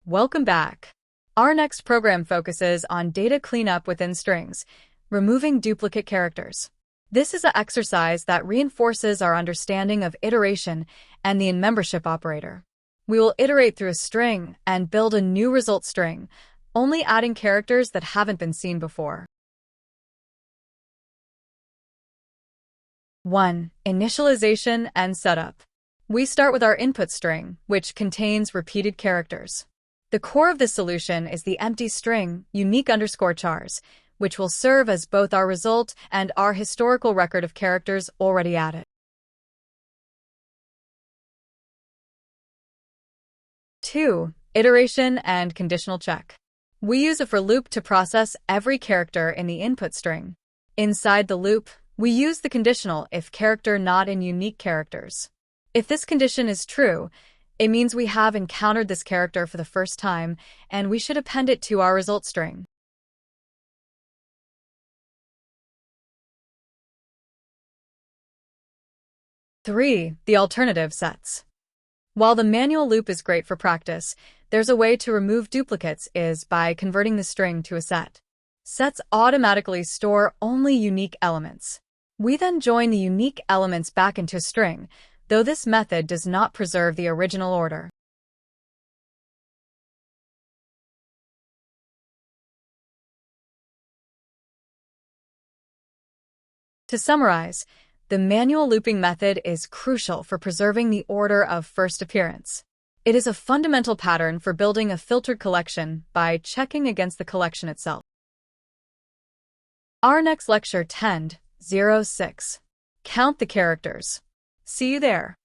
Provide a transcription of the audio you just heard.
Welcome back. Our next program focuses on data cleanup within strings, removing duplicate characters. This is an exercise that reinforces our understanding of iteration and the in-membership operator. We will iterate through a string and build a new result string, only adding characters that haven't been seen before. 1. Initialization and Setup. We start with our input string, which contains repeated characters. The core of this solution is the empty string unique_chars, which will serve as both our result and our historical record of characters already added. 2. Iteration and conditional check. We use a for loop to process every character in the input string. Inside the loop, we use the conditional if character not in unique characters. If this condition is true, it means we have encountered this character for the first time, and we should append it to our result string. 3. The alternative sets. While the manual loop is great for practice, there's a way to remove duplicates is by converting the string to a set. Sets automatically store only unique elements. We then join the unique elements back into a string, though this method does not preserve the original order. To summarize, the manual looping method is crucial for preserving the order of first appearance. It is a fundamental pattern for building a filtered collection by checking against the collection itself. Our next lecture 10.06. Count the characters. See you there.